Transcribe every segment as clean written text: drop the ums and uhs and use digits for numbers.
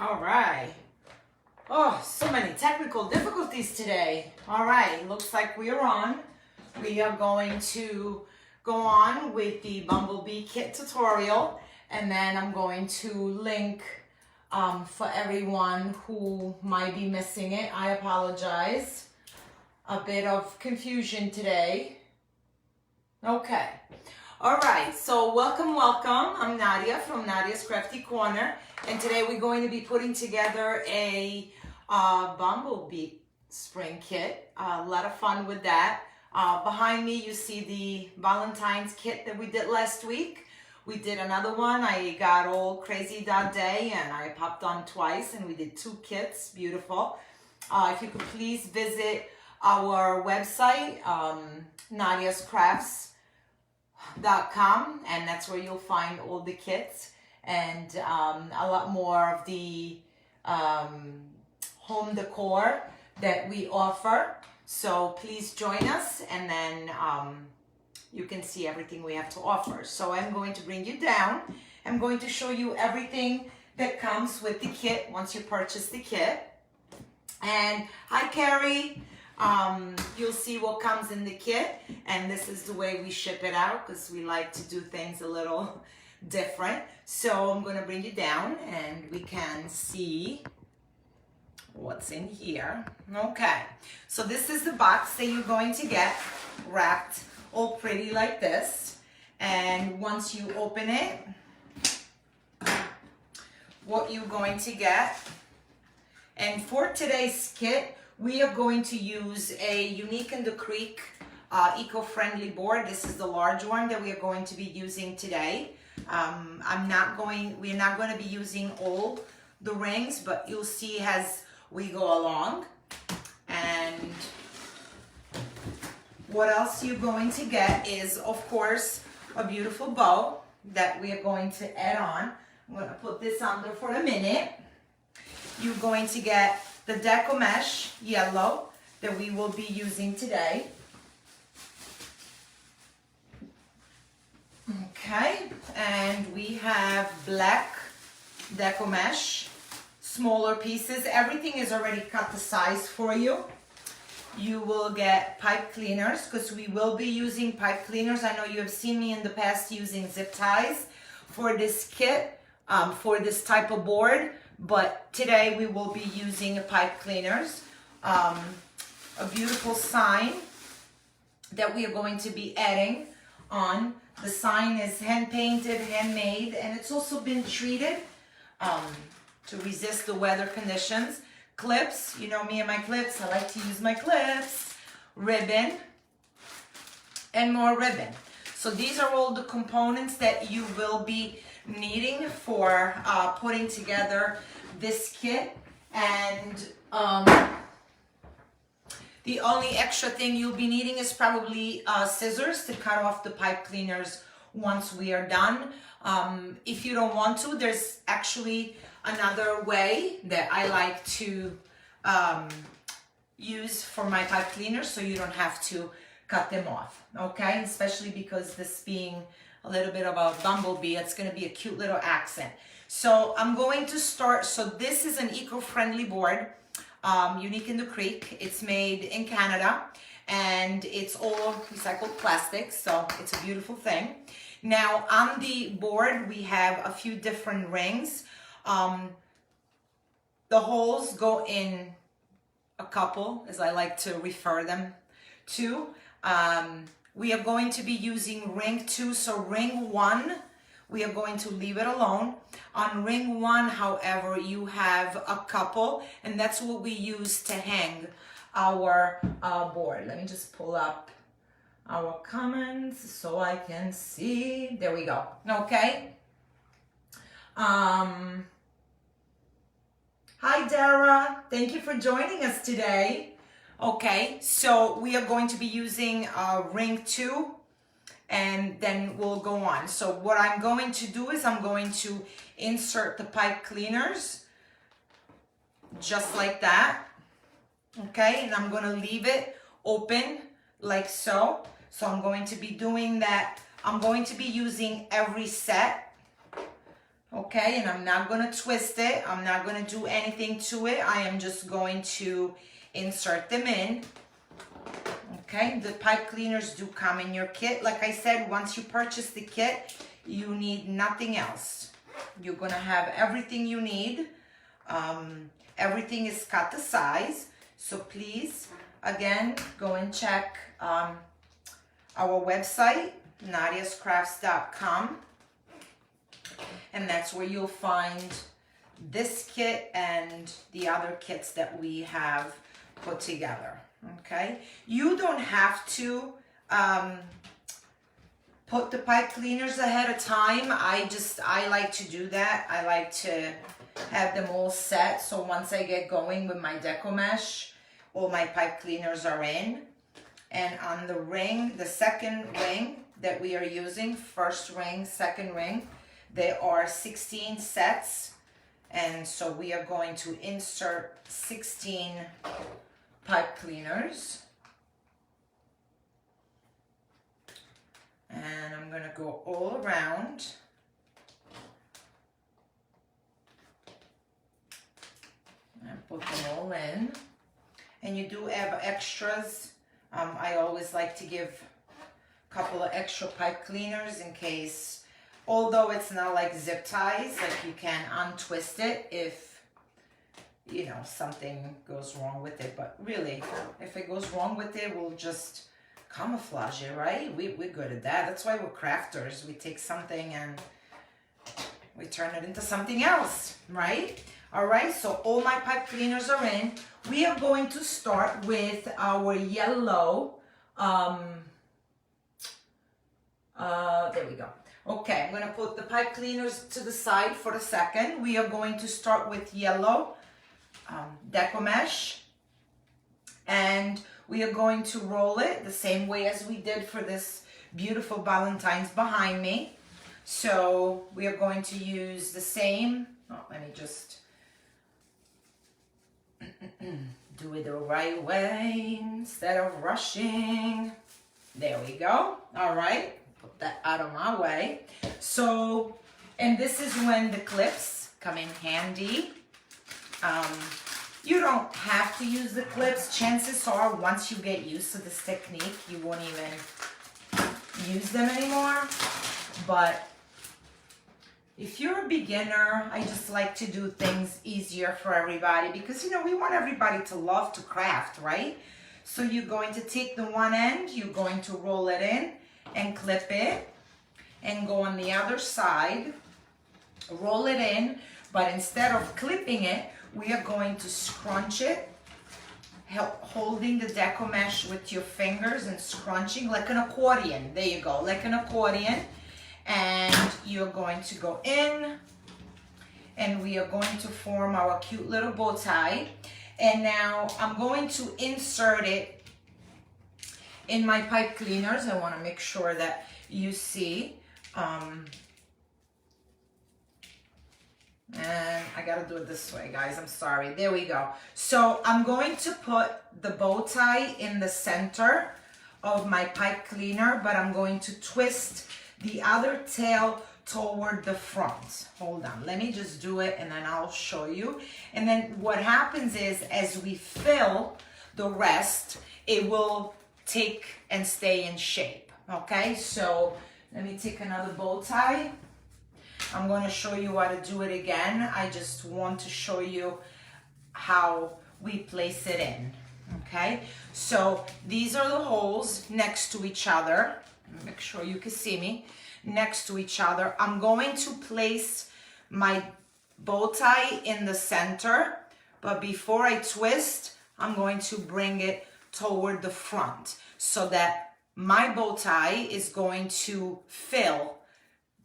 All right. Oh, so many technical difficulties today. All right, looks like we are on. We are going to go on with the Bumblebee kit tutorial, and then I'm going to link for everyone who might be missing it. I apologize. A bit of confusion today. Okay. All right, so welcome. I'm Nadia from Nadia's Crafty Corner, and today we're going to be putting together a Bumblebee spring kit. A lot of fun with that. Behind me, you see the Valentine's kit that we did last week. We did another one. I got all crazy that day, and I popped on twice, and we did 2 kits. Beautiful. If you could please visit our website, nadiascrafts.com, and that's where you'll find all the kits and a lot more of the home decor that we offer. So please join us, and then you can see everything we have to offer. So I'm going to bring you down. I'm going to show you everything that comes with the kit once you purchase the kit. And hi, Carrie. You'll see what comes in the kit, and this is the way we ship it out because we like to do things a little different. So I'm going to bring you down and we can see what's in here. Okay, so this is the box that you're going to get wrapped all pretty like this, and once you open it, what you're going to get, and for today's kit we are going to use a Unique in the Creek eco-friendly board. This is the large one that we are going to be using today. We're not going to be using all the rings, but you'll see as we go along. And what else you're going to get is, of course, a beautiful bow that we are going to add on. I'm going to put this under for a minute. You're going to get the deco mesh yellow that we will be using today. Okay, and we have black deco mesh, smaller pieces. Everything is already cut the size for you. You will get pipe cleaners because we will be using pipe cleaners. I know you have seen me in the past using zip ties for this kit, for this type of board. But today we will be using pipe cleaners. A beautiful sign that we are going to be adding on. The sign is hand painted, handmade, and it's also been treated to resist the weather conditions. Clips, you know me and my clips. I like to use my clips. Ribbon, and more ribbon. So these are all the components that you will be needing for putting together this kit. And the only extra thing you'll be needing is probably scissors to cut off the pipe cleaners once we are done. If you don't want to, there's actually another way that I like to use for my pipe cleaners, so you don't have to cut them off, okay? Especially because this being a little bit of a bumblebee, it's going to be a cute little accent. So I'm going to start. So this is an eco-friendly board, Unique in the Creek. It's made in Canada, and it's all recycled plastic, so it's a beautiful thing. Now on the board we have a few different rings. The holes go in a couple, as I like to refer them to. We are going to be using ring 2, so ring 1, we are going to leave it alone. On ring 1, however, you have a couple, and that's what we use to hang our board. Let me just pull up our comments so I can see. There we go. Okay. Hi, Dara. Thank you for joining us today. Okay, so we are going to be using ring 2, and then we'll go on. So what I'm going to do is I'm going to insert the pipe cleaners just like that. Okay, and I'm going to leave it open like so. So I'm going to be doing that. I'm going to be using every set Okay, and I'm not gonna twist it. I'm not gonna do anything to it. I am just going to insert them in. Okay, the pipe cleaners do come in your kit. Like I said, once you purchase the kit, you need nothing else. You're gonna have everything you need. Everything is cut to size. So please, again, go and check our website, nadiascrafts.com. And that's where you'll find this kit and the other kits that we have put together. Okay, you don't have to put the pipe cleaners ahead of time. I like to do that. I like to have them all set, so once I get going with my deco mesh, all my pipe cleaners are in. And on the ring, the second ring that we are using, first ring, second ring, there are 16 sets, and so we are going to insert 16 pipe cleaners. And I'm gonna go all around. And put them all in. And you do have extras. I always like to give a couple of extra pipe cleaners in case, although it's not like zip ties, like you can untwist it if, you know, something goes wrong with it. But really, if it goes wrong with it, we'll just camouflage it, right? We're good at that. That's why we're crafters. We take something and we turn it into something else, right? All right, so all my pipe cleaners are in. We are going to start with our yellow. There we go. Okay, I'm gonna put the pipe cleaners to the side for a second. We are going to start with yellow deco mesh, and we are going to roll it the same way as we did for this beautiful Valentine's behind me. So we are going to use the same, let me just do it the right way instead of rushing. There we go. All right, put that out of my way. So, and this is when the clips come in handy. You don't have to use the clips. Chances are, once you get used to this technique, you won't even use them anymore. But if you're a beginner, I just like to do things easier for everybody because, you know, we want everybody to love to craft, right? So you're going to take the one end, you're going to roll it in and clip it, and go on the other side, roll it in, but instead of clipping it, we are going to scrunch it, holding the deco mesh with your fingers and scrunching like an accordion. There you go, like an accordion. And you're going to go in, and we are going to form our cute little bow tie. And now I'm going to insert it in my pipe cleaners. I want to make sure that you see. And I gotta do it this way, guys. I'm sorry. There we go. So I'm going to put the bow tie in the center of my pipe cleaner, but I'm going to twist the other tail toward the front. Hold on. Let me just do it and then I'll show you. And then what happens is, as we fill the rest, it will take and stay in shape. Okay, so let me take another bow tie. I'm going to show you how to do it again. I just want to show you how we place it in. Okay, so these are the holes next to each other. Make sure you can see me. Next to each other. I'm going to place my bow tie in the center, but before I twist, I'm going to bring it toward the front so that my bow tie is going to fill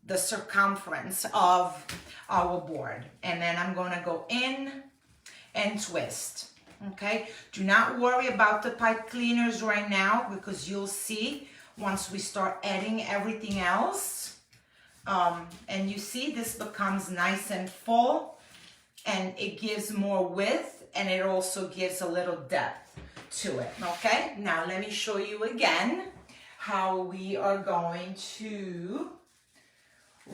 the circumference of our board. And then I'm going to go in and twist. Okay, do not worry about the pipe cleaners right now, because you'll see once we start adding everything else. And you see this becomes nice and full, and it gives more width, and it also gives a little depth to it. Okay, now let me show you again how we are going to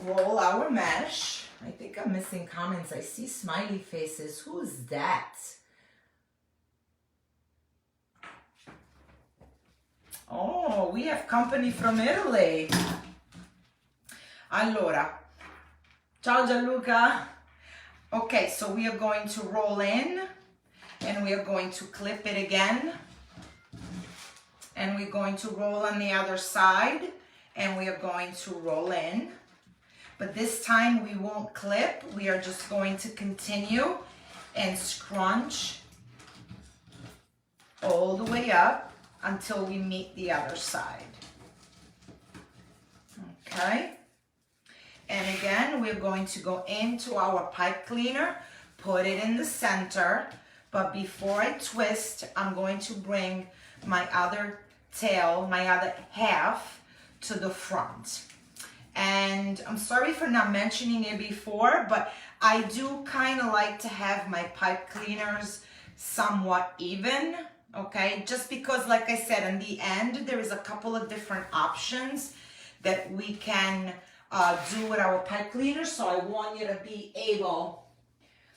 roll our mesh. I think I'm missing comments. I see smiley faces. Who's that? Oh, we have company from Italy. Allora, ciao Gianluca. Okay, so we are going to roll in and we are going to clip it again. And we're going to roll on the other side and we are going to roll in. But this time we won't clip. We are just going to continue and scrunch all the way up until we meet the other side. Okay. And again, we're going to go into our pipe cleaner, put it in the center. But before I twist, I'm going to bring my other tail, my other half, to the front. And I'm sorry for not mentioning it before, but I do kind of like to have my pipe cleaners somewhat even, okay? Just because, like I said, in the end, there is a couple of different options that we can do with our pipe cleaner. So I want you to be able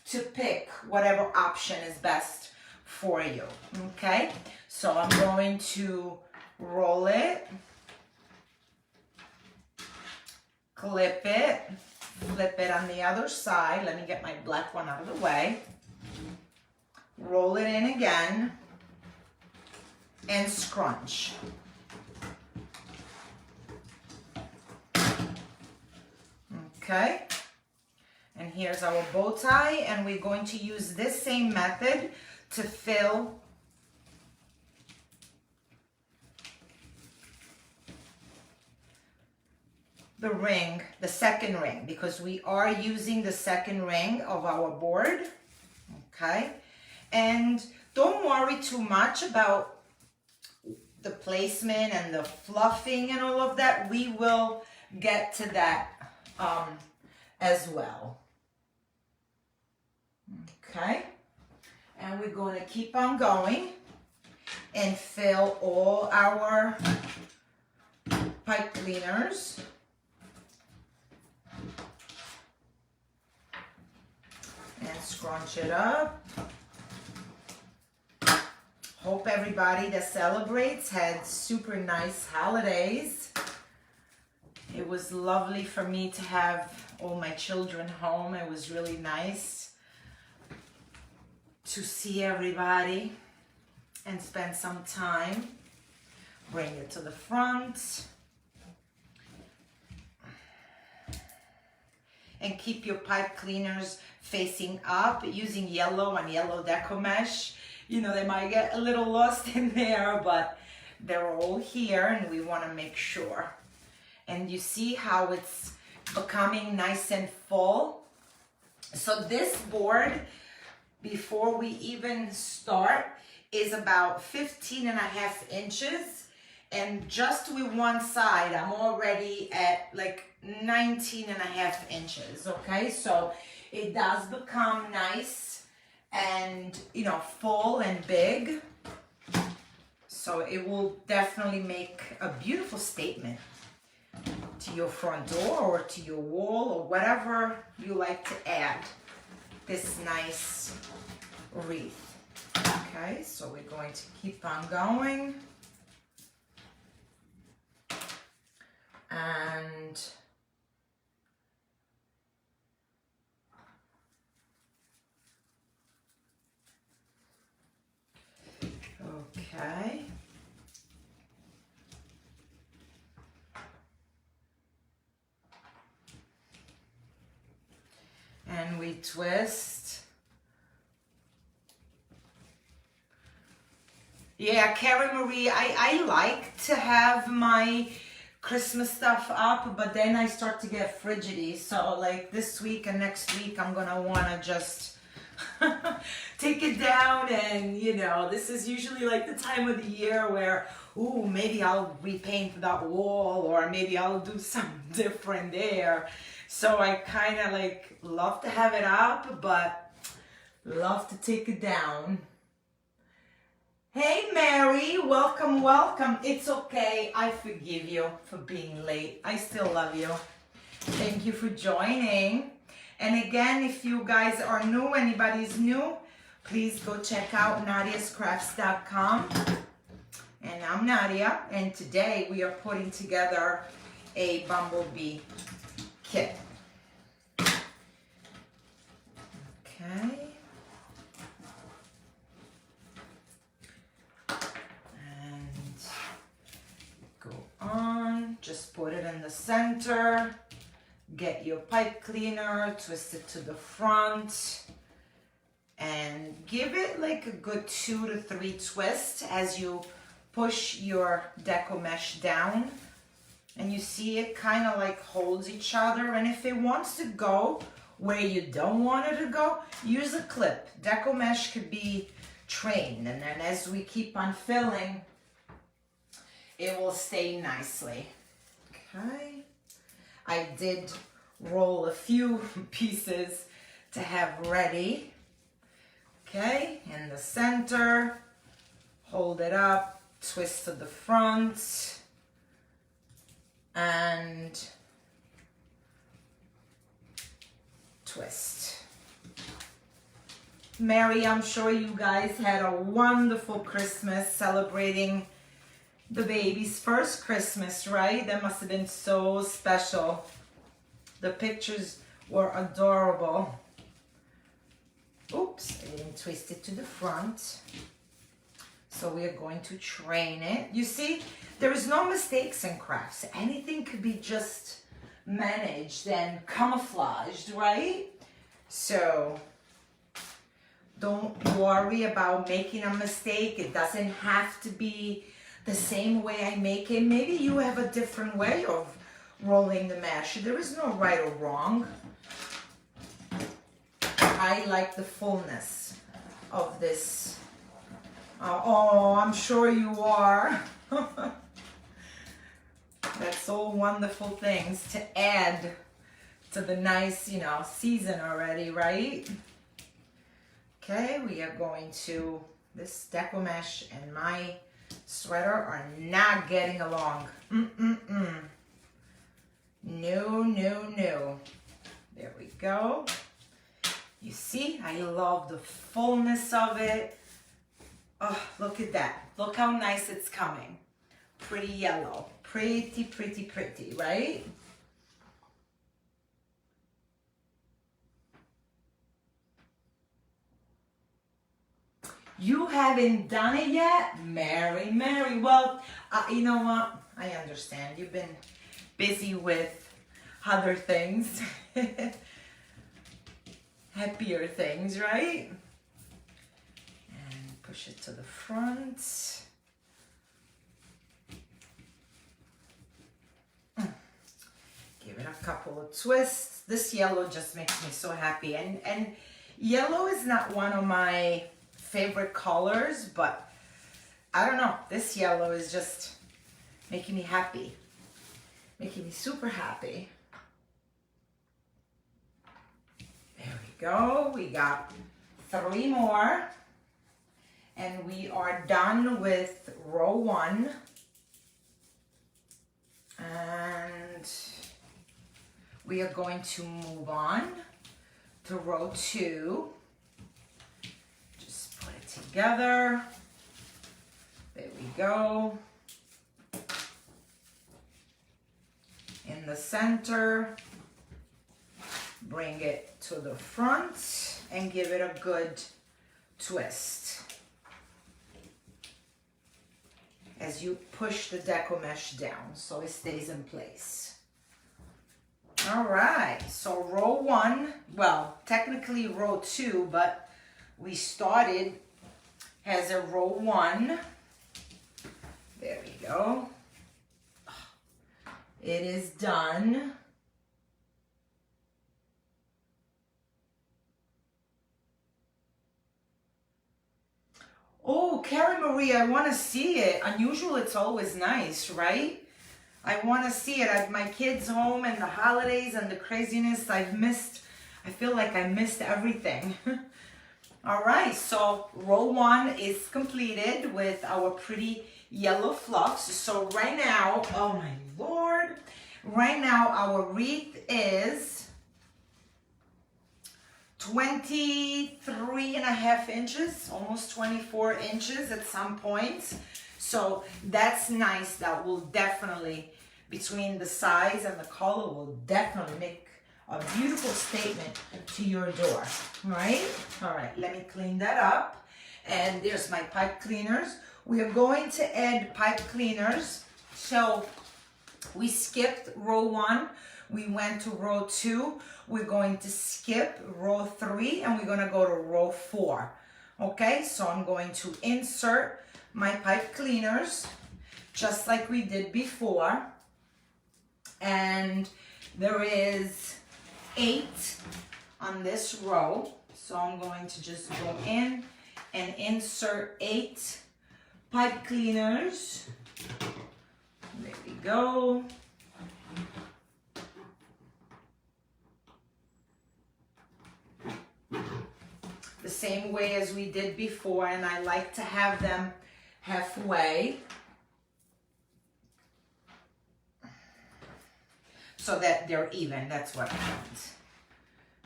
to pick whatever option is best for you, okay? So I'm going to roll it, clip it, flip it on the other side. Let me get my black one out of the way. Roll it in again and scrunch. Okay. And here's our bow tie, and we're going to use this same method to fill the ring, the second ring, because we are using the second ring of our board, okay? And don't worry too much about the placement and the fluffing and all of that. We will get to that as well. Okay, and we're going to keep on going and fill all our pipe cleaners. And scrunch it up. Hope everybody that celebrates had super nice holidays. It was lovely for me to have all my children home. It was really nice to see everybody and spend some time. Bring it to the front. And keep your pipe cleaners facing up using yellow and yellow deco mesh. You know, they might get a little lost in there, but they're all here and we want to make sure. And you see how it's becoming nice and full. So this board, before we even start, is about 15.5 inches. And just with one side, I'm already at like 19.5 inches, okay? So it does become nice and, you know, full and big. So it will definitely make a beautiful statement to your front door or to your wall or whatever you like to add this nice wreath. Okay, so we're going to keep on going. And okay. And we twist. Yeah, Carrie Marie, I like to have my Christmas stuff up, but then I start to get frigidity. So like this week and next week, I'm gonna wanna just take it down. And you know, this is usually like the time of the year where, ooh, maybe I'll repaint that wall or maybe I'll do something different there. So I kind of like love to have it up, but love to take it down. Hey Mary, welcome, welcome. It's okay, I forgive you for being late. I still love you. Thank you for joining. And again, if you guys are new, anybody's new, please go check out nadiascrafts.com. And I'm Nadia, and today we are putting together a Bumblebee kit. Okay. And go on, just put it in the center. Get your pipe cleaner, twist it to the front, and give it like a good 2 to 3 twists as you push your deco mesh down. And you see it kind of like holds each other. And if it wants to go where you don't want it to go, use a clip. Deco mesh could be trained, and then as we keep on filling, it will stay nicely. Okay. I did roll a few pieces to have ready. Okay, in the center, hold it up, twist to the front, and twist. Mary, I'm sure you guys had a wonderful Christmas celebrating the baby's first Christmas, right? That must have been so special. The pictures were adorable. Oops, I didn't twist it to the front. So we are going to train it. You see, there is no mistakes in crafts. Anything could be just managed and camouflaged, right? So don't worry about making a mistake. It doesn't have to be the same way I make it. Maybe you have a different way of rolling the mesh. There is no right or wrong. I like the fullness of this. Oh, I'm sure you are. That's all wonderful things to add to the nice, you know, season already, right? Okay, we are going to, this deco mesh and my sweater are not getting along. No, no, no. There we go. You see, I love the fullness of it. Oh, look at that. Look how nice it's coming. Pretty yellow. Pretty, pretty, pretty, right? You haven't done it yet? Mary. Well, you know what? I understand. You've been busy with other things. Happier things, right? And push it to the front. Give it a couple of twists. This yellow just makes me so happy. And yellow is not one of my favorite colors, but I don't know. This yellow is just making me happy. Making me super happy. There we go. We got 3 more. And we are done with row 1. And we are going to move on to row 2. Just put it together. There we go. In the center, bring it to the front and give it a good twist as you push the deco mesh down so it stays in place. All right, so row 1, well, technically row 2, but we started as a row 1. There we go. It is done. Oh, Carrie Marie, I want to see it. Unusual, it's always nice, right? I want to see it at my kids' home and the holidays and the craziness. I feel like I missed everything. All right, so row 1 is completed with our pretty yellow fluffs. So right now, oh my Lord, right now our wreath is 23.5 inches, almost 24 inches at some points. So that's nice. That will definitely, between the size and the color, will definitely make a beautiful statement to your door, right? All right, let me clean that up. And there's my pipe cleaners. We are going to add pipe cleaners. So we skipped row 1. We went to row 2. We're going to skip row 3 and we're going to go to row 4. Okay, so I'm going to insert my pipe cleaners just like we did before. And there is 8 on this row. So I'm going to just go in and insert 8 pipe cleaners. There we go. The same way as we did before, and I like to have them halfway so that they're even. That's what I meant.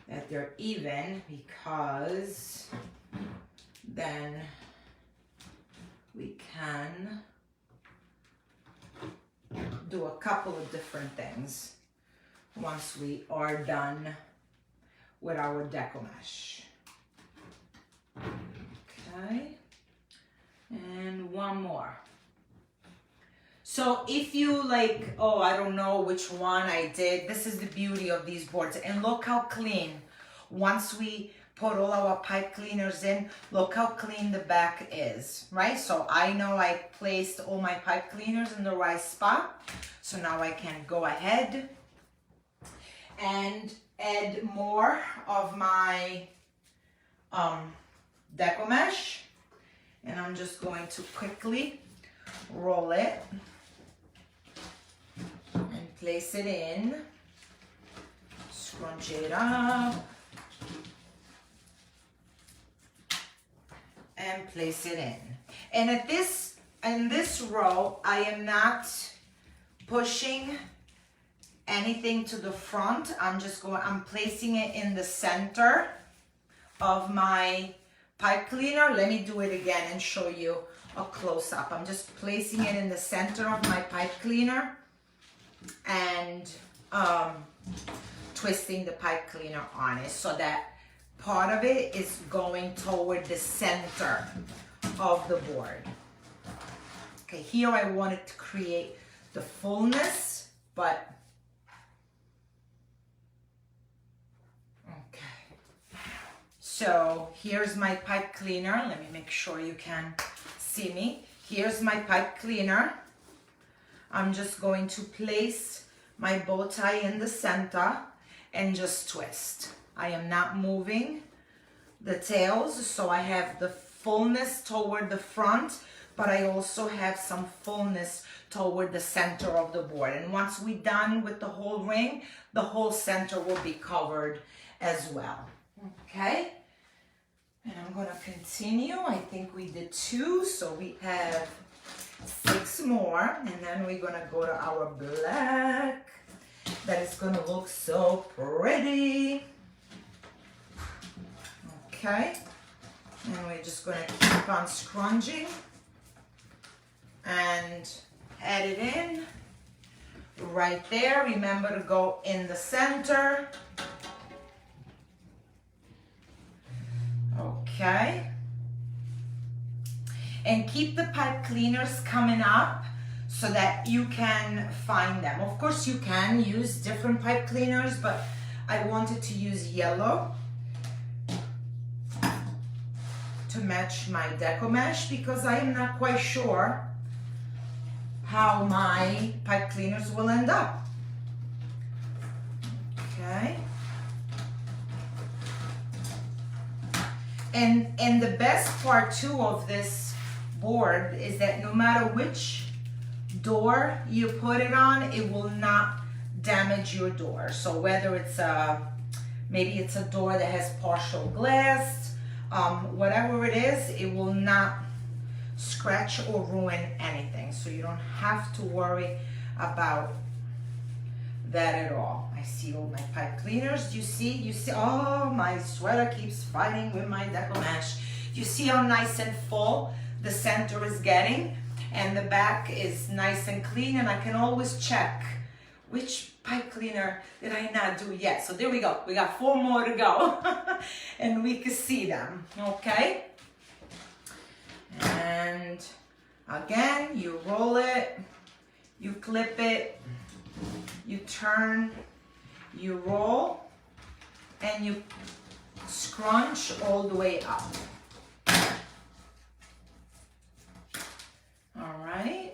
That they're even, because then we can do a couple of different things once we are done with our deco mesh. Okay, and one more. So if you like, oh, I don't know which one I did, this is the beauty of these boards. And look how clean, once we put all our pipe cleaners in, look how clean the back is, right? So I know I placed all my pipe cleaners in the right spot. So now I can go ahead and add more of my deco mesh. And I'm just going to quickly roll it and place it in, scrunch it up, and place it in. And in this row, I am not pushing anything to the front. I'm placing it in the center of my pipe cleaner. Let me do it again and show you a close-up. I'm just placing it in the center of my pipe cleaner and twisting the pipe cleaner on it so that part of it is going toward the center of the board. Okay, here I wanted to create the fullness, but so here's my pipe cleaner. Let me make sure you can see me. Here's my pipe cleaner. I'm just going to place my bow tie in the center and just twist. I am not moving the tails, so I have the fullness toward the front, but I also have some fullness toward the center of the board. And once we're done with the whole ring, the whole center will be covered as well. Okay? And I'm gonna continue. I think we did 2, so we have 6 more. And then we're gonna go to our black. That is gonna look so pretty. Okay. And we're just gonna keep on scrunching and add it in right there. Remember to go in the center. Okay, and keep the pipe cleaners coming up so that you can find them. Of course you can use different pipe cleaners, but I wanted to use yellow to match my deco mesh because I am not quite sure how my pipe cleaners will end up. Okay. And the best part too of this board is that no matter which door you put it on, it will not damage your door. So whether it's maybe it's a door that has partial glass, whatever it is, it will not scratch or ruin anything. So you don't have to worry about that at all. I see all my pipe cleaners. You see, oh, my sweater keeps fighting with my deco mesh. You see how nice and full the center is getting, and the back is nice and clean, and I can always check which pipe cleaner did I not do yet. So there we go. We got 4 more to go and we can see them, okay? And again, you roll it, you clip it, you turn, you roll, and you scrunch all the way up. All right.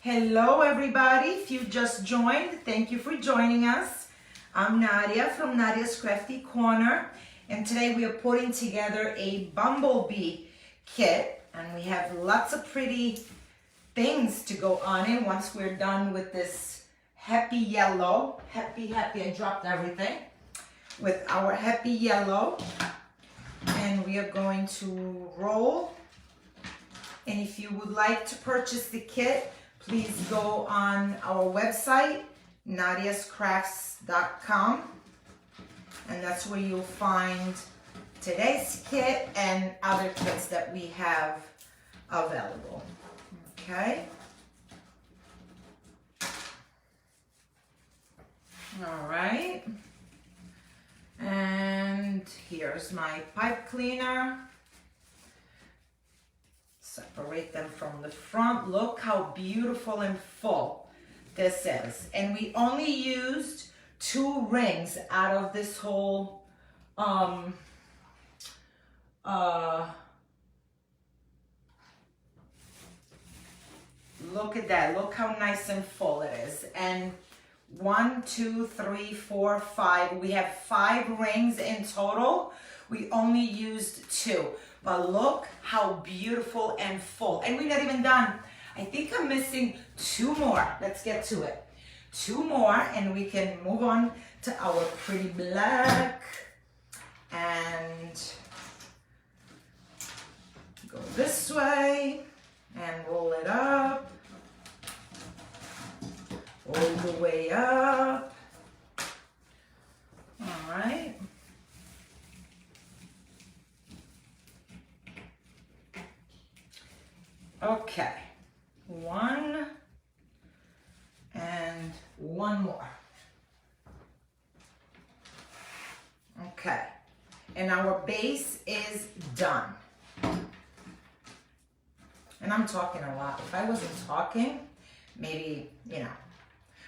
Hello, everybody. If you just joined, thank you for joining us. I'm Nadia from Nadia's Crafty Corner, and today we are putting together a Bumblebee kit, and we have lots of pretty things to go on it once we're done with this happy yellow. Happy, I dropped everything. With our happy yellow, and we are going to roll. And if you would like to purchase the kit, please go on our website, nadiascrafts.com, and that's where you'll find today's kit and other kits that we have available. Okay. All right. And here's my pipe cleaner. Separate them from the front. Look how beautiful and full this is. And we only used 2 rings out of this whole look at that. Look how nice and full it is. And 1, 2, 3, 4, 5. We have 5 rings in total. We only used 2. But look how beautiful and full. And we're not even done. I think I'm missing 2 more. Let's get to it. 2 more, and we can move on to our pretty black. And go this way and roll it up. All the way up. All right. Okay. 1 and 1 more. Okay. And our base is done. And I'm talking a lot. If I wasn't talking, maybe,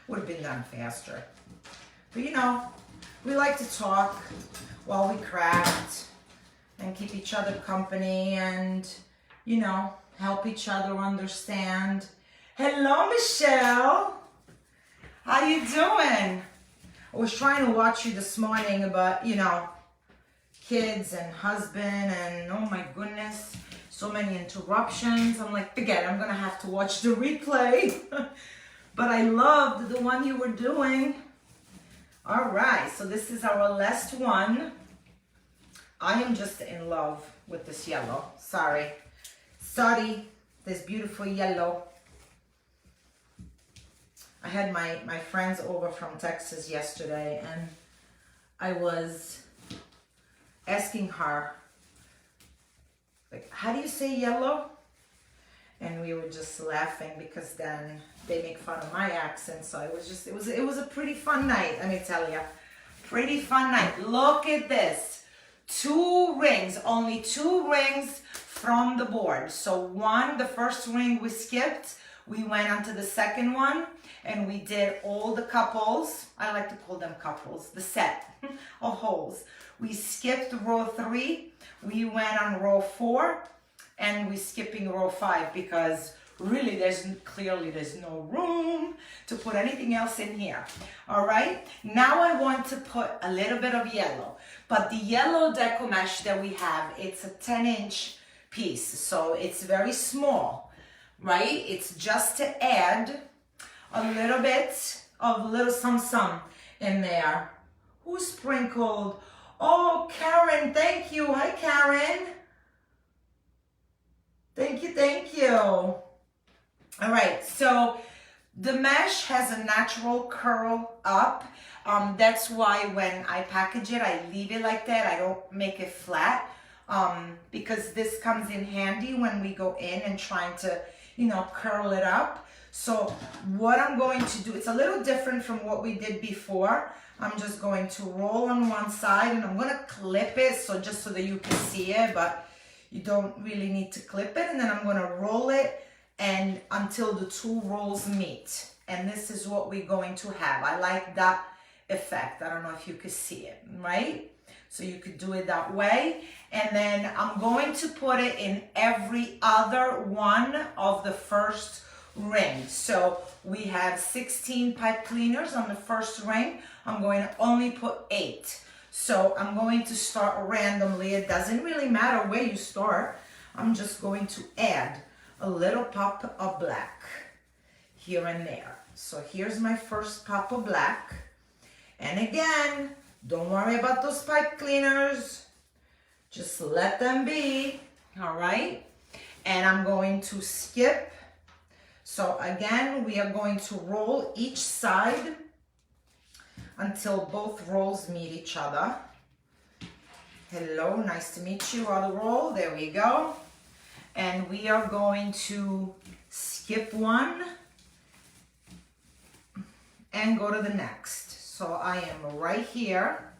would have been done faster. But we like to talk while we craft and keep each other company and, help each other understand. Hello, Michelle. How you doing? I was trying to watch you this morning, but, kids and husband and oh my goodness, so many interruptions. I'm like, forget it, I'm going to have to watch the replay. But I loved the one you were doing. All right, so this is our last one. I am just in love with this yellow. Sorry, this beautiful yellow. I had my friends over from Texas yesterday, and I was asking her, like, how do you say yellow? And we were just laughing because then they make fun of my accent. So it was a pretty fun night, let me tell you. Pretty fun night. Look at this. 2 rings, only 2 rings from the board. So the first ring we skipped, we went on to the second one and we did all the couples. I like to call them couples, the set of holes. We skipped row 3, we went on row 4, and we're skipping row 5 because really there's no room to put anything else in here. All right, now I want to put a little bit of yellow, but the yellow deco mesh that we have, it's a 10-inch piece, so it's very small, right? It's just to add a little bit of little some in there. Who sprinkled? Oh, Karen, thank you. Hi, Karen. Thank you. All right, so The mesh has a natural curl up. That's why when I package it, I leave it like that. I don't make it flat because this comes in handy when we go in and trying to, you know, curl it up. So what I'm going to do, it's a little different from what we did before. I'm just going to roll on one side and I'm going to clip it just so that you can see it, but you don't really need to clip it. And then I'm going to roll it and until the two rolls meet. And this is what we're going to have. I like that effect. I don't know if you could see it, right? So you could do it that way. And then I'm going to put it in every other one of the first ring. So we have 16 pipe cleaners on the first ring. I'm going to only put 8. So I'm going to start randomly. It doesn't really matter where you start. I'm just going to add a little pop of black here and there. So here's my first pop of black. And again, don't worry about those pipe cleaners. Just let them be, all right? And I'm going to skip. So again, we are going to roll each side until both rolls meet each other. Hello, nice to meet you. Other roll, there we go. And we are going to skip one and go to the next. So I am right here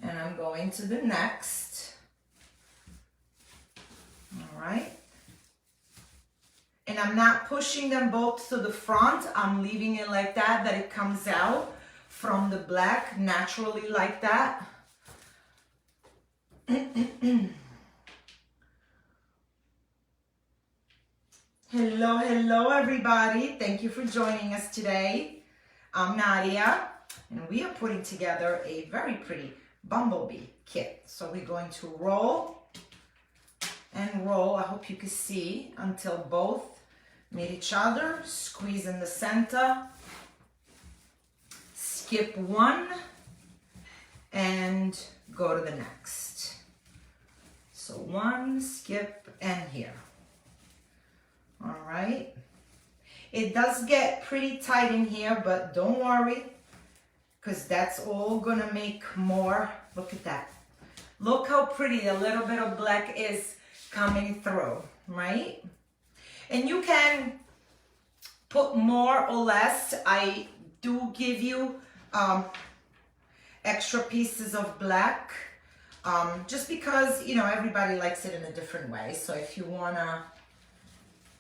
and I'm going to the next. All right. And I'm not pushing them both to the front. I'm leaving it like that it comes out from the black naturally like that. Hello, hello everybody. Thank you for joining us today. I'm Nadia and we are putting together a very pretty Bumblebee kit. So we're going to roll and roll, I hope you can see, until both meet each other. Squeeze in the center, skip one and go to the next. So one, skip, and here. All right. It does get pretty tight in here, but don't worry, because that's all gonna make more. Look at that. Look how pretty a little bit of black is coming through, right? And you can put more or less. I do give you extra pieces of black just because, you know, everybody likes it in a different way. So if you wanna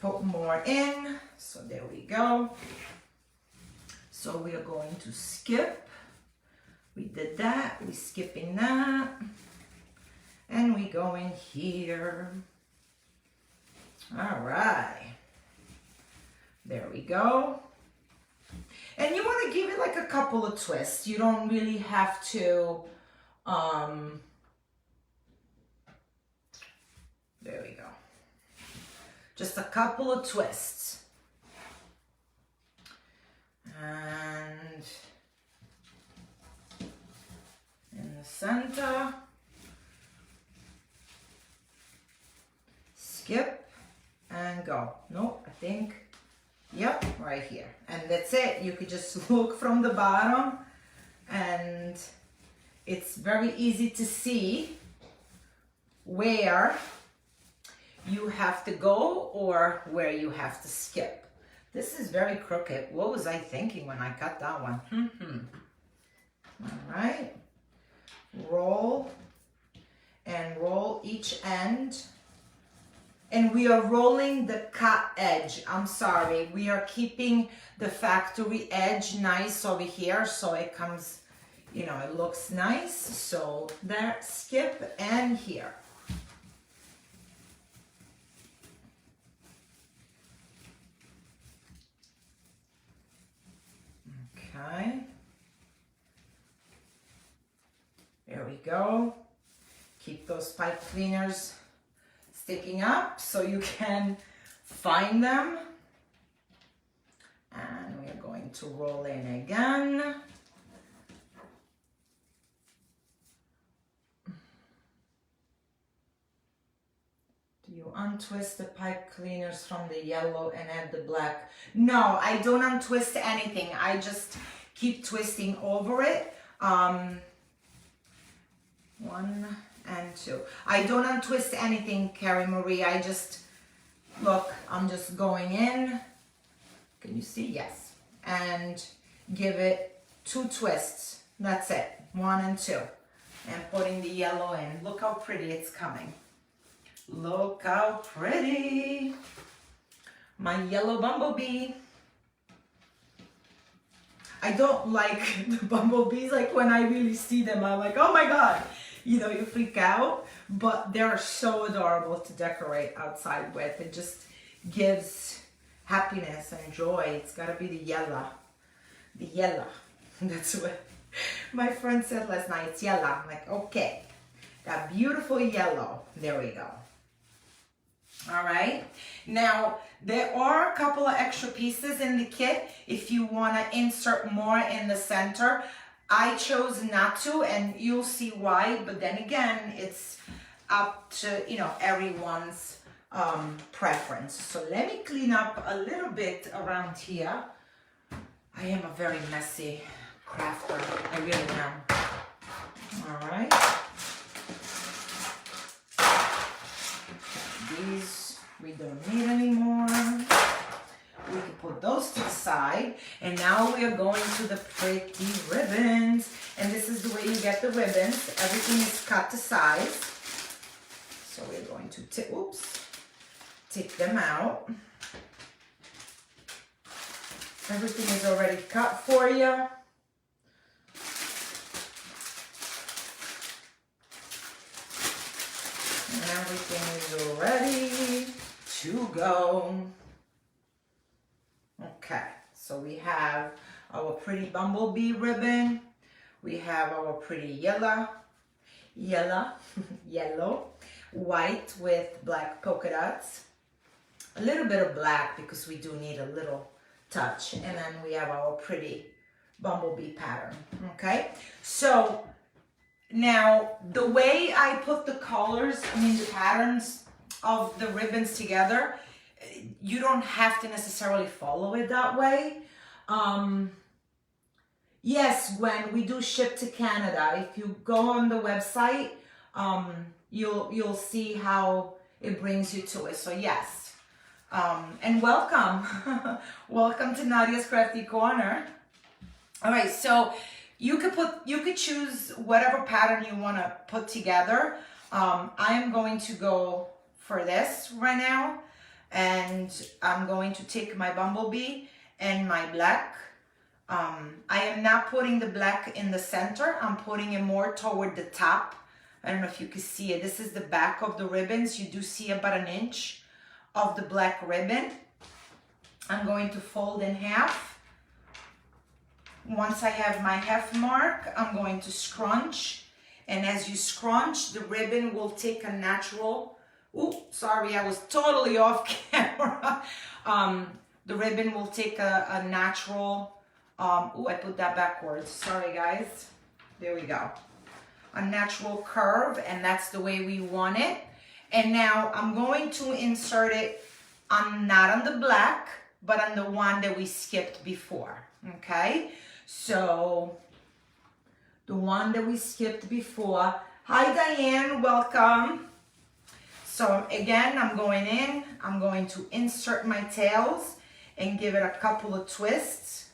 put more in, so there we go. So we are going to skip. We did that, we're skipping that. And we go in here. All right. There we go. And you want to give it like a couple of twists. You don't really have to, there we go. Just a couple of twists. And in the center, skip and go. Nope, I think, yep, right here. And that's it. You could just look from the bottom and it's very easy to see where you have to go or where you have to skip. This is very crooked. What was I thinking when I cut that one? All right. Roll and roll each end. And we are rolling the cut edge. I'm sorry. We are keeping the factory edge nice over here so it comes, you know, it looks nice. So there, skip, and here. Okay. There we go. Keep those pipe cleaners sticking up so you can find them. And we are going to roll in again. You untwist the pipe cleaners from the yellow and add the black. No, I don't untwist anything. I just keep twisting over it. 1 and 2. I don't untwist anything, Carrie Marie. I just, look, I'm just going in. Can you see? Yes. And give it 2 twists. That's it. 1 and 2. And putting the yellow in. Look how pretty it's coming. Look how pretty. My yellow bumblebee. I don't like the bumblebees. Like when I really see them, I'm like, oh my God. You know, you freak out. But they're so adorable to decorate outside with. It just gives happiness and joy. It's gotta be the yellow. The yellow. That's what my friend said last night. It's yellow. I'm like, okay. That beautiful yellow. There we go. All right. Now, there are a couple of extra pieces in the kit if you want to insert more in the center. I chose not to, and you'll see why. But then again, it's up to, you know, everyone's preference. So let me clean up a little bit around here. I am a very messy crafter. I really am. All right. These we don't need anymore. We can put those to the side. And now we are going to the pretty ribbons. And this is the way you get the ribbons. Everything is cut to size. So we're going to take them out. Everything is already cut for you. Everything is ready to go. Okay, so we have our pretty bumblebee ribbon. We have our pretty yellow, white with black polka dots. A little bit of black because we do need a little touch. And then we have our pretty bumblebee pattern, okay? So now, the way I put the colors, I mean the patterns of the ribbons together, you don't have to necessarily follow it that way. Yes, when we do ship to Canada, if you go on the website, you'll see how it brings you to it. So yes, and welcome, welcome to Nadia's Crafty Corner. All right, so you could choose whatever pattern you want to put together. I am going to go for this right now, and I'm going to take my bumblebee and my black. I am not putting the black in the center. I'm putting it more toward the top. I don't know if you can see it. This is the back of the ribbons. You do see about 1 inch of the black ribbon. I'm going to fold in half. Once I have my half mark, I'm going to scrunch. And as you scrunch, the ribbon will take a natural, sorry, I was totally off camera. The ribbon will take a natural, I put that backwards. Sorry guys, there we go. A natural curve, and that's the way we want it. And now I'm going to insert it not on the black, but on the one that we skipped before, okay? So the one that we skipped before. Hi Diane, welcome. So again, I'm going in, I'm going to insert my tails and give it a couple of twists.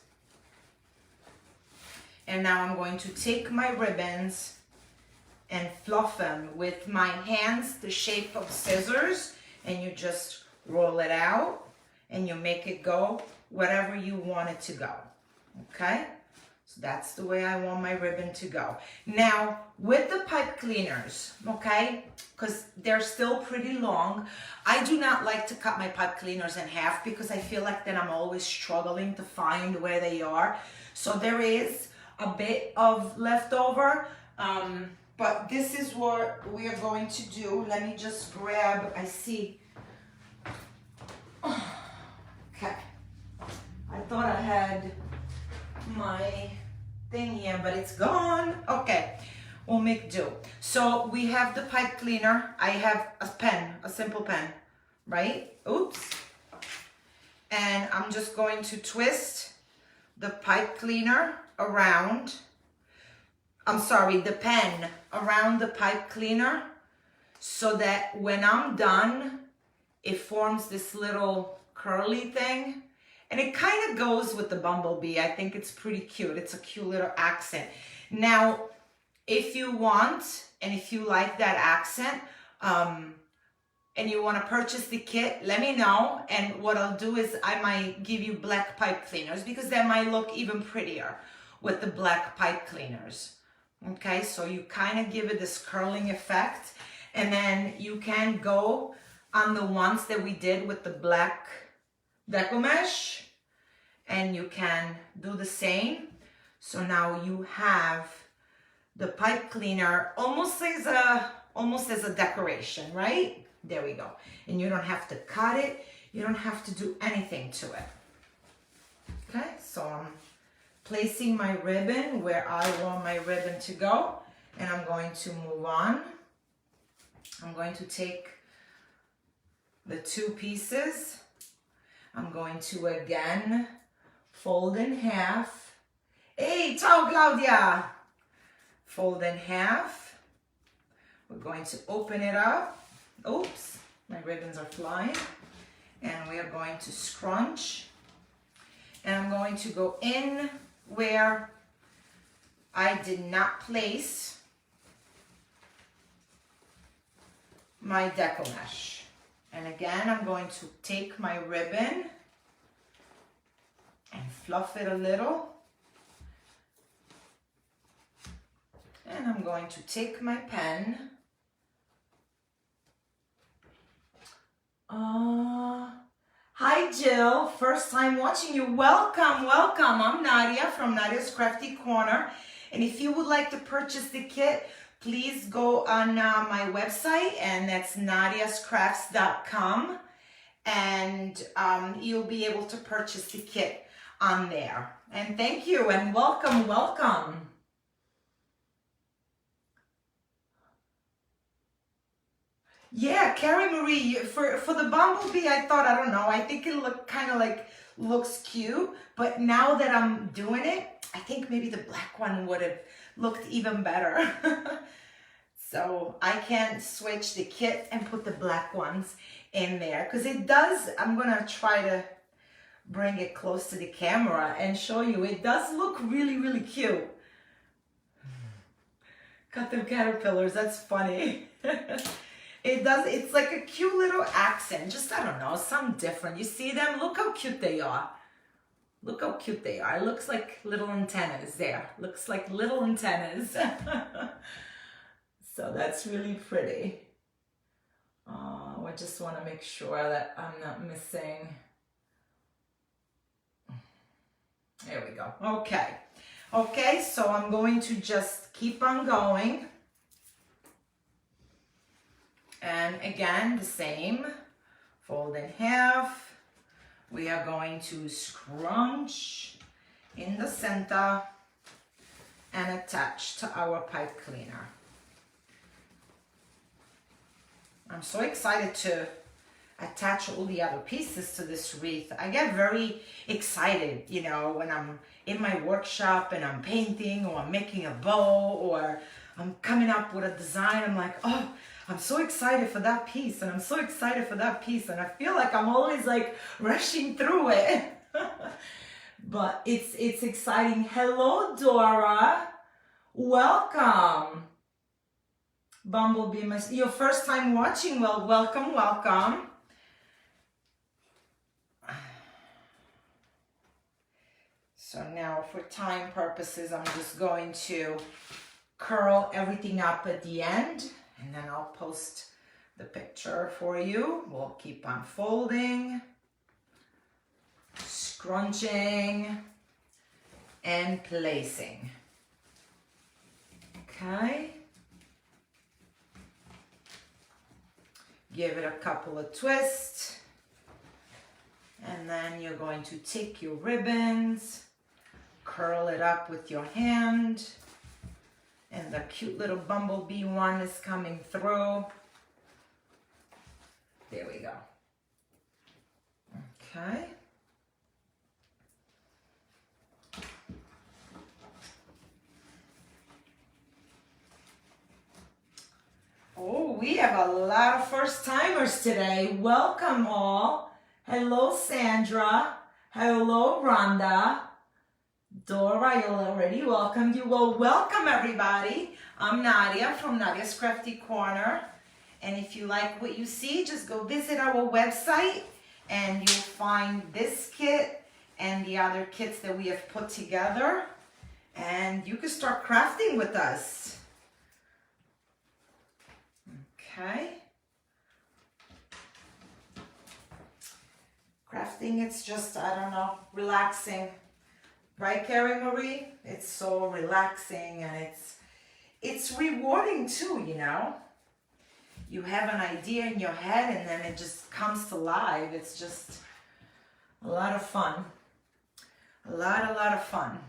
And now I'm going to take my ribbons and fluff them with my hands, the shape of scissors, and you just roll it out and you make it go wherever you want it to go, okay? So that's the way I want my ribbon to go. Now, with the pipe cleaners, okay, because they're still pretty long, I do not like to cut my pipe cleaners in half because I feel like then I'm always struggling to find where they are. So there is a bit of leftover, but this is what we are going to do. Let me just grab, I see, okay, I thought I had my thing here, but it's gone. Okay, we'll make do. So we have the pipe cleaner. I have a pen, a simple pen, right? Oops. And I'm just going to twist the pipe cleaner around. I'm sorry, the pen around the pipe cleaner so that when I'm done, it forms this little curly thing. And it kind of goes with the Bumblebee. I think it's pretty cute. It's a cute little accent. Now, if you want, and if you like that accent, and you want to purchase the kit, let me know. And what I'll do is I might give you black pipe cleaners because that might look even prettier with the black pipe cleaners. Okay, so you kind of give it this curling effect. And then you can go on the ones that we did with the black deco mesh, and you can do the same. So now you have the pipe cleaner almost as a decoration, right? There we go. And you don't have to cut it. You don't have to do anything to it. Okay, so I'm placing my ribbon where I want my ribbon to go, and I'm going to move on. I'm going to take the two pieces. I'm going to again fold in half. Hey, ciao Claudia! Fold in half. We're going to open it up. Oops, my ribbons are flying. And we are going to scrunch. And I'm going to go in where I did not place my deco mesh. And again, I'm going to take my ribbon and fluff it a little. And I'm going to take my pen. Hi Jill, first time watching you. Welcome, welcome. I'm Nadia from Nadia's Crafty Corner. And if you would like to purchase the kit, please go on my website, and that's nadiascrafts.com, and you'll be able to purchase the kit on there. And thank you and welcome, welcome. Yeah, Carrie Marie, for the Bumblebee, I thought, I don't know, I think it looked kind of like, looks cute, but now that I'm doing it, I think maybe the black one would have looked even better. So I can switch the kit and put the black ones in there because it does, I'm going to try to bring it close to the camera and show you, it does look really, really cute. Got them caterpillars, that's funny. It does, it's like a cute little accent, just, I don't know, something different. You see them? Look how cute they are. Look how cute they are. It looks like little antennas there. Looks like little antennas. So that's really pretty. I just want to make sure that I'm not missing. There we go. Okay. Okay, so I'm going to just keep on going. And again, the same. Fold in half. We are going to scrunch in the center and attach to our pipe cleaner. I'm so excited to attach all the other pieces to this wreath. I get very excited, you know, when I'm in my workshop and I'm painting or I'm making a bow or I'm coming up with a design. I'm like, oh, I'm so excited for that piece and I'm so excited for that piece. And I feel like I'm always like rushing through it. But it's exciting. Hello, Dora. Welcome. Bumblebee, your first time watching, well, welcome, welcome. So now for time purposes, I'm just going to curl everything up at the end, and then I'll post the picture for you. We'll keep on folding, scrunching, and placing. Okay. Give it a couple of twists, and then you're going to take your ribbons, curl it up with your hand, and And the cute little bumblebee one is coming through. There we go. Okay. Oh, we have a lot of first timers today. Welcome all. Hello, Sandra. Hello, Rhonda. Dora, I already welcomed you. Well, welcome everybody. I'm Nadia from Nadia's Crafty Corner. And if you like what you see, just go visit our website and you'll find this kit and the other kits that we have put together. And you can start crafting with us. Okay. Crafting, it's just, I don't know, relaxing. Right, Carrie Marie? It's so relaxing and it's rewarding too, you know? You have an idea in your head and then it just comes to life. It's just a lot of fun. A lot of fun.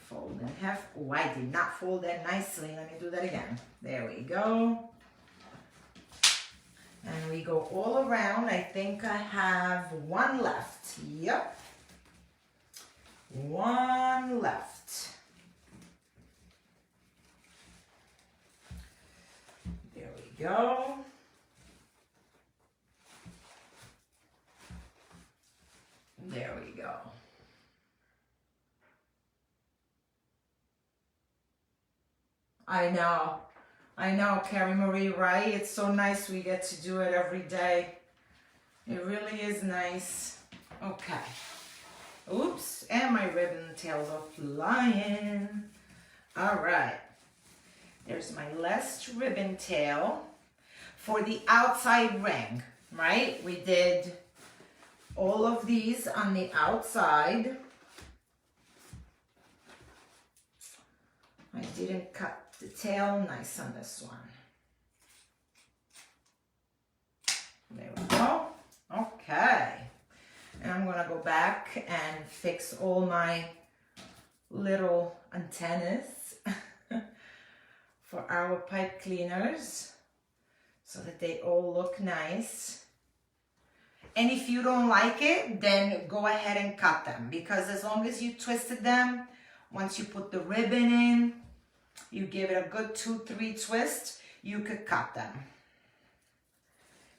Fold in half. Oh, I did not fold that nicely. Let me do that again. There we go. And we go all around. I think I have one left. Yep. One left. There we go. There we go. I know, Carrie Marie, right? It's so nice we get to do it every day. It really is nice. Okay. Oops, and my ribbon tails are flying. All right. There's my last ribbon tail for the outside ring, right? We did all of these on the outside. I didn't cut the tail nice on this one. There we go. Okay. And I'm gonna go back and fix all my little antennas for our pipe cleaners so that they all look nice. And if you don't like it, then go ahead and cut them, because as long as you twisted them, once you put the ribbon in, you give it a good 2-3 twist, you could cut them.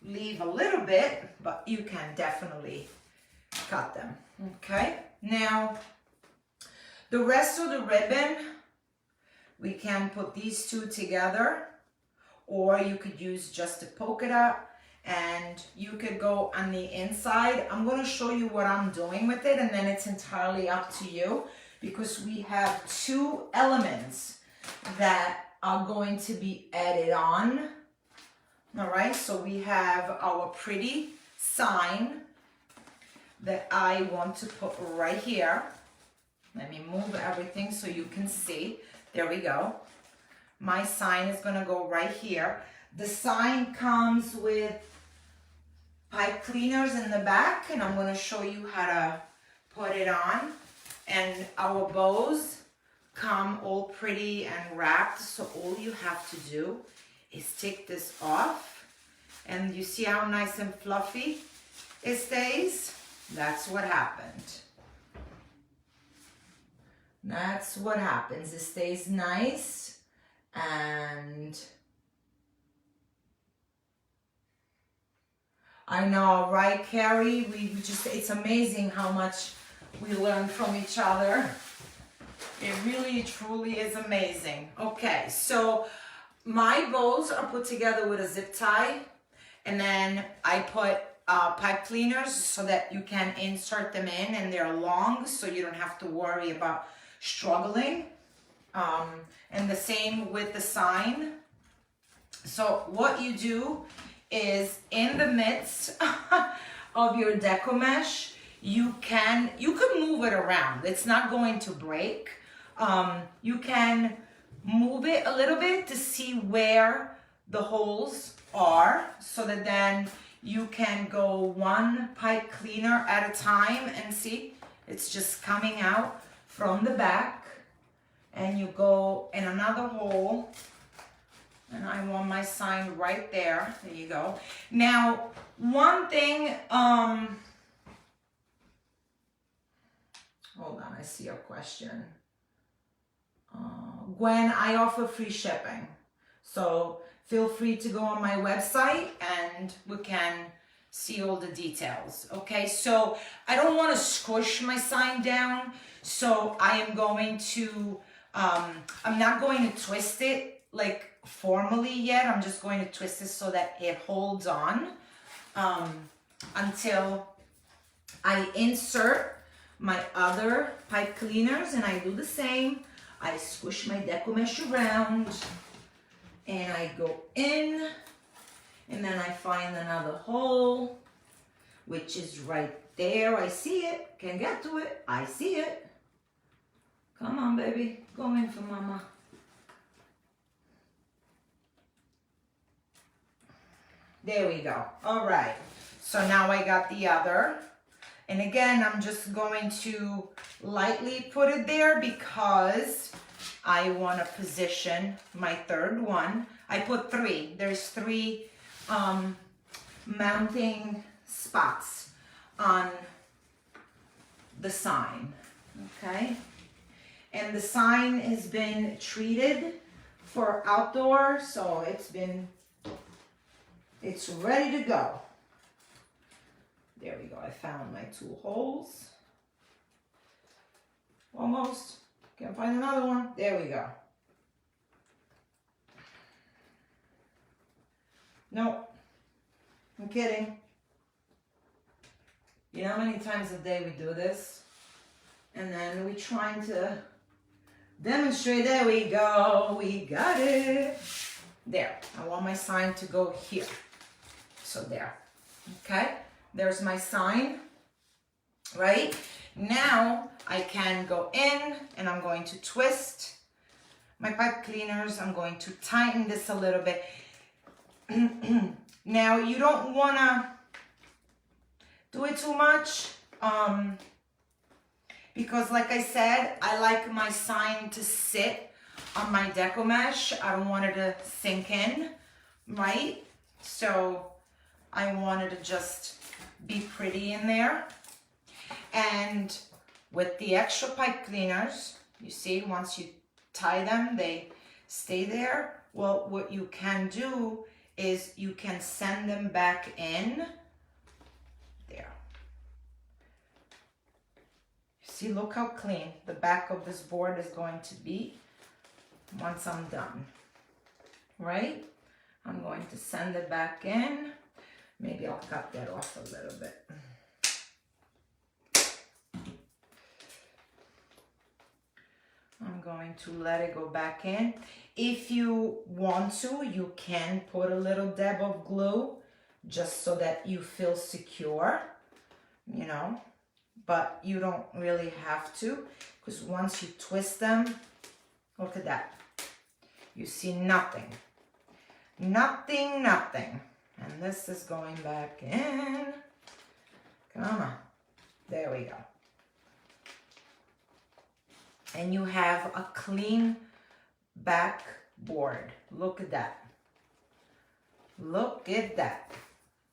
Leave a little bit, but you can definitely cut them. Okay, now the rest of the ribbon, we can put these two together, or you could use just a polka dot and you could go on the inside. I'm going to show you what I'm doing with it, and then it's entirely up to you, because we have two elements that are going to be added on. All right, so we have our pretty sign that I want to put right here. Let me move everything so you can see. There we go. My sign is gonna go right here. The sign comes with pipe cleaners in the back, and I'm gonna show you how to put it on. And our bows come all pretty and wrapped, so all you have to do is take this off, and you see how nice and fluffy it stays? That's what happened. That's what happens. It stays nice, and I know, right, Carrie? We just, it's amazing how much we learn from each other. It really, truly is amazing. Okay, so my bows are put together with a zip tie, and then I put pipe cleaners so that you can insert them in, and they're long, so you don't have to worry about struggling. And the same with the sign. So what you do is, in the midst of your deco mesh, you can move it around. It's not going to break. You can move it a little bit to see where the holes are, so that then you can go one pipe cleaner at a time, and see, it's just coming out from the back, and you go in another hole, and I want my sign right there. There you go. Now, one thing, hold on, I see a question. Gwen, I offer free shipping. So feel free to go on my website and we can see all the details. Okay, so I don't want to squish my sign down. So I am going to, I'm not going to twist it like formally yet. I'm just going to twist it so that it holds on until I insert my other pipe cleaners, and I do the same. I squish my deco mesh around and I go in, and then I find another hole, which is right there. I see it, can get to it, I see it. Come on, baby, go in for mama. There we go. All right, so now I got the other. And again, I'm just going to lightly put it there because I want to position my third one. I put 3. There's 3 mounting spots on the sign, okay? And the sign has been treated for outdoor, so it's ready to go. There we go. I found my 2 holes. Almost. Can't find another one. There we go. Nope. I'm kidding. You know how many times a day we do this? And then we're trying to demonstrate. There we go. We got it. There. I want my sign to go here. So there. Okay. There's my sign, right? Now I can go in and I'm going to twist my pipe cleaners. I'm going to tighten this a little bit. Now you don't want to do it too much because like I said, I like my sign to sit on my deco mesh. I don't want it to sink in, right? So I wanted to just be pretty in there. And with the extra pipe cleaners, you see, once you tie them, they stay there. Well, what you can do is you can send them back in. There. See, look how clean the back of this board is going to be once I'm done, right? I'm going to send it back in. Maybe I'll cut that off a little bit. I'm going to let it go back in. If you want to, you can put a little dab of glue just so that you feel secure, you know, but you don't really have to, because once you twist them, look at that. You see nothing. Nothing, nothing. And this is going back in. Come on. There we go. And you have a clean back board. Look at that. Look at that.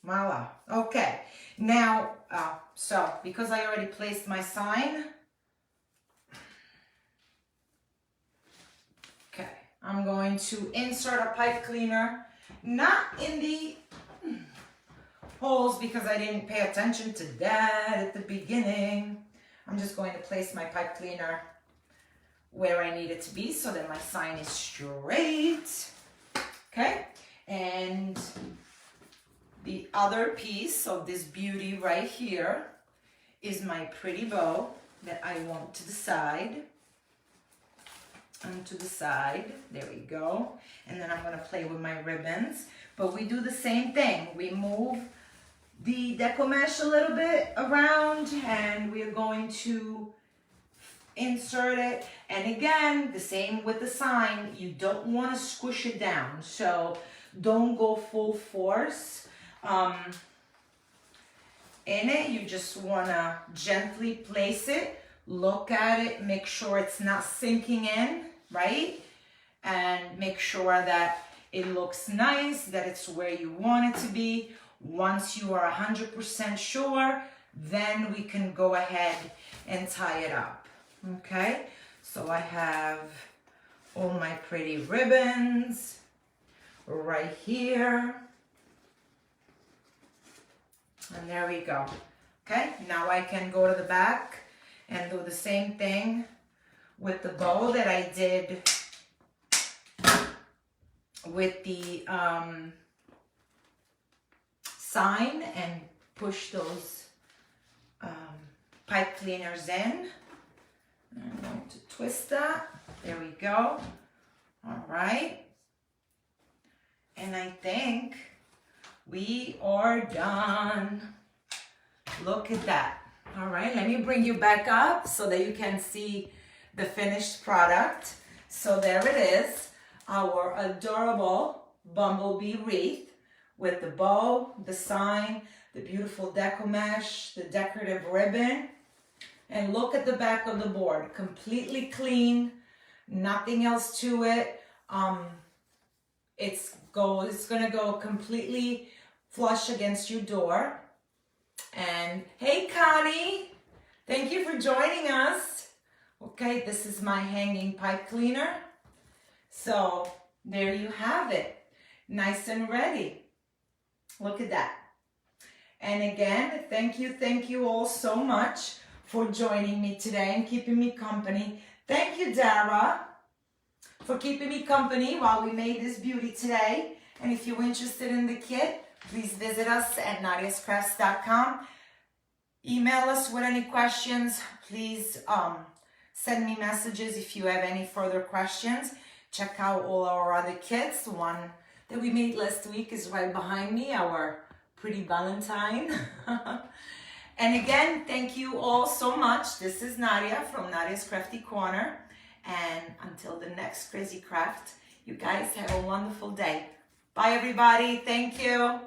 Voila. Okay. Now, so because I already placed my sign, okay, I'm going to insert a pipe cleaner, not in the holes because I didn't pay attention to that at the beginning. I'm just going to place my pipe cleaner where I need it to be so that my sign is straight. Okay, and the other piece of this beauty right here is my pretty bow that I want to the side. And to the side, there we go. And then I'm gonna play with my ribbons. But we do the same thing. We move the deco mesh a little bit around and we're going to insert it. And again, the same with the sign, you don't want to squish it down. So don't go full force in it. You just want to gently place it, look at it, make sure it's not sinking in. right? And make sure that it looks nice, that it's where you want it to be. Once you are 100% sure, then we can go ahead and tie it up, okay? So I have all my pretty ribbons right here. And there we go. Okay, now I can go to the back and do the same thing with the bow that I did with the sign, and push those pipe cleaners in. I'm going to twist that. There we go. All right. And I think we are done. Look at that. All right, let me bring you back up so that you can see the finished product. So there it is, our adorable bumblebee wreath with the bow, the sign, the beautiful deco mesh, the decorative ribbon. And look at the back of the board, completely clean, nothing else to it. It's gonna go completely flush against your door. And hey Connie, thank you for joining us. Okay, this is my hanging pipe cleaner. So there you have it, nice and ready. Look at that. And again, thank you all so much for joining me today and keeping me company. Thank you, Dara, for keeping me company while we made this beauty today. And if you're interested in the kit, please visit us at nadiascrafts.com. Email us with any questions. Please send me messages if you have any further questions. Check out all our other kits. The one that we made last week is right behind me, our pretty Valentine. And again, thank you all so much. This is Nadia from Nadia's Crafty Corner. And until the next crazy craft, you guys have a wonderful day. Bye everybody, thank you.